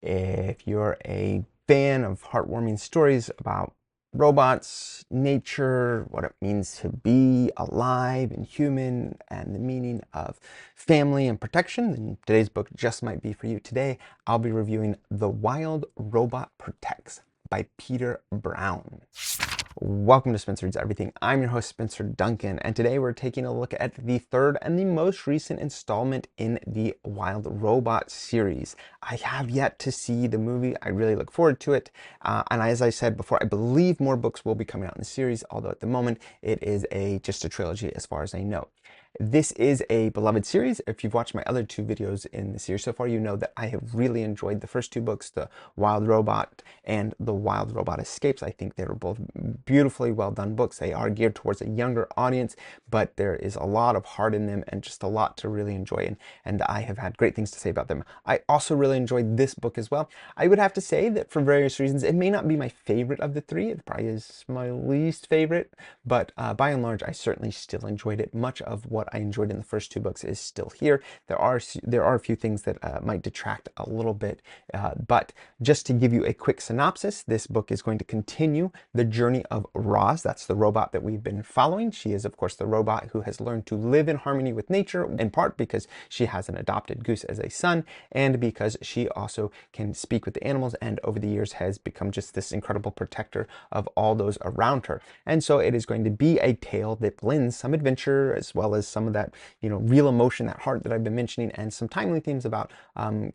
If you're a fan of heartwarming stories about robots, nature, what it means to be alive and human, and the meaning of family and protection, then today's book just might be for you. Today, I'll be reviewing The Wild Robot Protects by Peter Brown. Welcome to Spencer Reads Everything. I'm your host, Spencer Duncan, and today we're taking a look at the third and the most recent installment in the Wild Robot series. I have yet to see the movie. I really look forward to it. And as I said before, I believe more books will be coming out in the series, although at the moment it is just a trilogy as far as I know. This is a beloved series. If you've watched my other two videos in the series so far, you know that I have really enjoyed the first two books, The Wild Robot and The Wild Robot Escapes. I think they were both beautifully well done books. They are geared towards a younger audience, but there is a lot of heart in them and just a lot to really enjoy, and I have had great things to say about them. I also really enjoyed this book as well. I would have to say that for various reasons, it may not be my favorite of the three. It probably is my least favorite, but by and large, I certainly still enjoyed it. Much of what I enjoyed in the first two books is still here. There are a few things that might detract a little bit, but just to give you a quick synopsis, this book is going to continue the journey of Roz. That's the robot that we've been following. She is, of course, the robot who has learned to live in harmony with nature, in part because she has an adopted goose as a son, and because she also can speak with the animals, and over the years has become just this incredible protector of all those around her. And so it is going to be a tale that blends some adventure as well as some of that, real emotion, that heart that I've been mentioning, and some timely themes about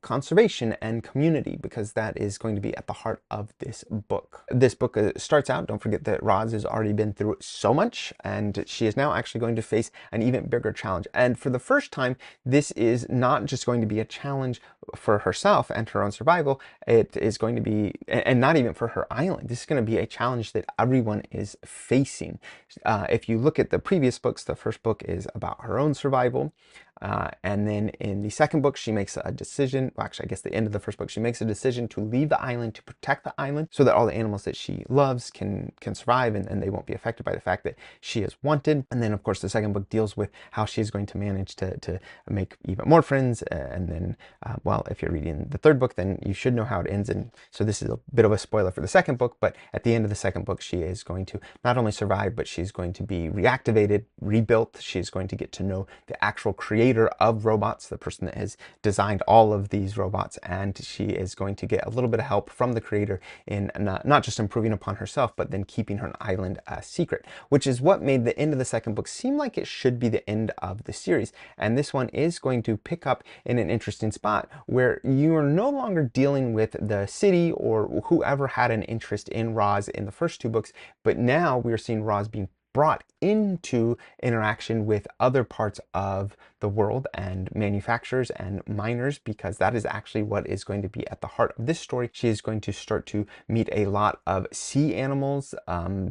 conservation and community, because that is going to be at the heart of this book. This book starts out, don't forget that Roz has already been through so much, and she is now actually going to face an even bigger challenge. And for the first time, this is not just going to be a challenge for herself and her own survival. It is going to be, and not even for her island, this is going to be a challenge that everyone is facing. If you look at the previous books, the first book is about her own survival. And then in the second book, she makes a decision. Well, actually, I guess the end of the first book, she makes a decision to leave the island, to protect the island, so that all the animals that she loves can survive, and they won't be affected by the fact that she is wanted. And then, of course, the second book deals with how she's going to manage to make even more friends. And then, well, if you're reading the third book, then you should know how it ends. And so this is a bit of a spoiler for the second book, but at the end of the second book, she is going to not only survive, but she's going to be reactivated, rebuilt. She's going to get to know the actual creator of robots, the person that has designed all of these robots, and she is going to get a little bit of help from the creator in not just improving upon herself, but then keeping her island a secret, which is what made the end of the second book seem like it should be the end of the series. And this one is going to pick up in an interesting spot where you are no longer dealing with the city or whoever had an interest in Roz in the first two books, but now we're seeing Roz being brought into interaction with other parts of the world and manufacturers and miners, because that is actually what is going to be at the heart of this story. She is going to start to meet a lot of sea animals,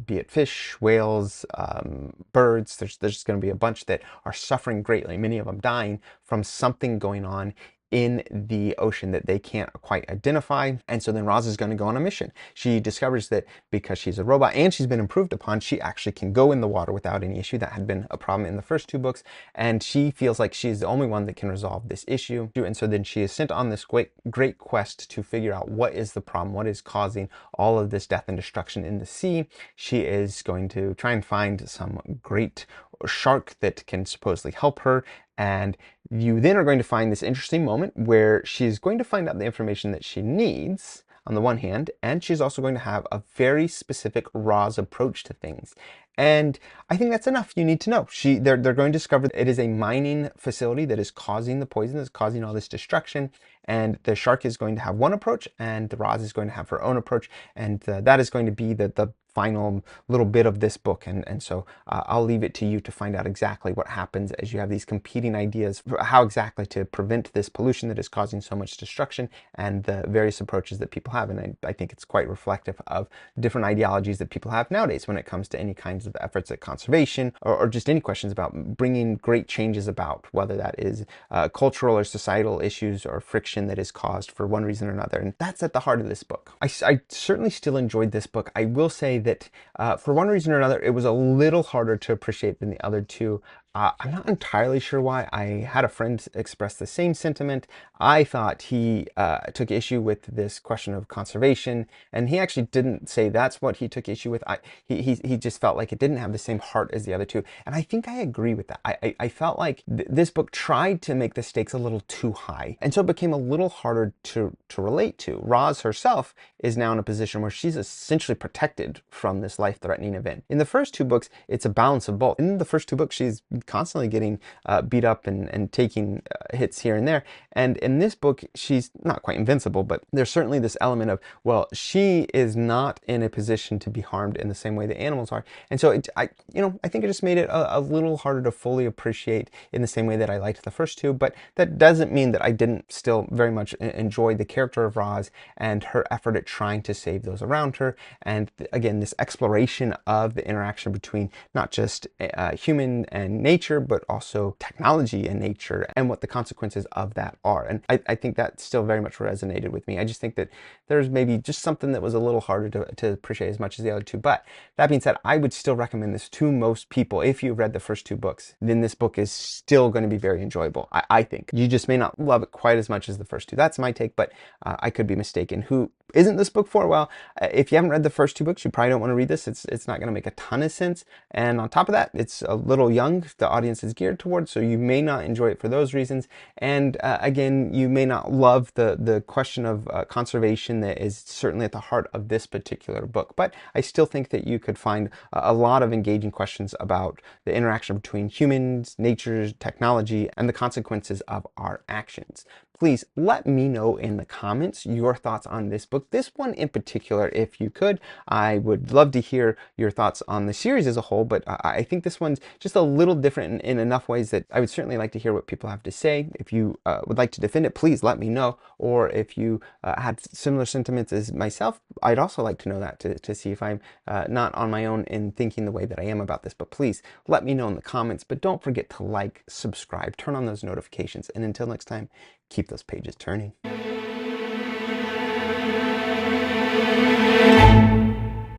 be it fish, whales, birds. There's just going to be a bunch that are suffering greatly, many of them dying from something going on in the ocean that they can't quite identify. And so then Roz is going to go on a mission. She discovers that because she's a robot and she's been improved upon, she actually can go in the water without any issue. That had been a problem in the first two books, and she feels like she's the only one that can resolve this issue. And so then she is sent on this great quest to figure out what is the problem, what is causing all of this death and destruction in the sea. She is going to try and find some great shark that can supposedly help her, and you then are going to find this interesting moment where she's going to find out the information that she needs on the one hand, and she's also going to have a very specific Roz approach to things. And I think that's enough you need to know. They're going to discover that it is a mining facility that is causing the poison, that's causing all this destruction. And the shark is going to have one approach, and the Roz is going to have her own approach. And that is going to be the final little bit of this book. And so I'll leave it to you to find out exactly what happens as you have these competing ideas for how exactly to prevent this pollution that is causing so much destruction, and the various approaches that people have. And I think it's quite reflective of different ideologies that people have nowadays when it comes to any kinds of efforts at conservation, or just any questions about bringing great changes about, whether that is cultural or societal issues or friction that is caused for one reason or another. And that's at the heart of this book. I certainly still enjoyed this book. I will say that for one reason or another, it was a little harder to appreciate than the other two. I'm not entirely sure why. I had a friend express the same sentiment. I thought he took issue with this question of conservation, and he actually didn't say that's what he took issue with. He just felt like it didn't have the same heart as the other two, and I think I agree with that. I felt like this book tried to make the stakes a little too high, and so it became a little harder to relate to. Roz herself is now in a position where she's essentially protected from this life-threatening event. In the first two books, it's a balance of both. In the first two books, she's constantly getting beat up and taking hits here and there. And in this book, she's not quite invincible, but there's certainly this element of, well, she is not in a position to be harmed in the same way the animals are. And so I think it just made it a little harder to fully appreciate in the same way that I liked the first two. But that doesn't mean that I didn't still very much enjoy the character of Roz and her effort at trying to save those around her. And again, this exploration of the interaction between not just human and nature, but also technology and nature, and what the consequences of that are. And I think that still very much resonated with me. I just think that there's maybe just something that was a little harder to appreciate as much as the other two. But that being said, I would still recommend this to most people. If you've read the first two books, then this book is still going to be very enjoyable. I think you just may not love it quite as much as the first two. That's my take, but I could be mistaken. Who isn't this book for? Well, if you haven't read the first two books, you probably don't want to read this. It's not going to make a ton of sense. And on top of that, it's a little young, the audience is geared towards, so you may not enjoy it for those reasons. And again, you may not love the question of conservation that is certainly at the heart of this particular book. But I still think that you could find a lot of engaging questions about the interaction between humans, nature, technology, and the consequences of our actions. Please let me know in the comments your thoughts on this book, this one in particular, if you could. I would love to hear your thoughts on the series as a whole, but I think this one's just a little different in enough ways that I would certainly like to hear what people have to say. If you would like to defend it, please let me know. Or if you had similar sentiments as myself, I'd also like to know that to see if I'm not on my own in thinking the way that I am about this. But please let me know in the comments. But don't forget to like, subscribe, turn on those notifications. And until next time, keep those pages turning.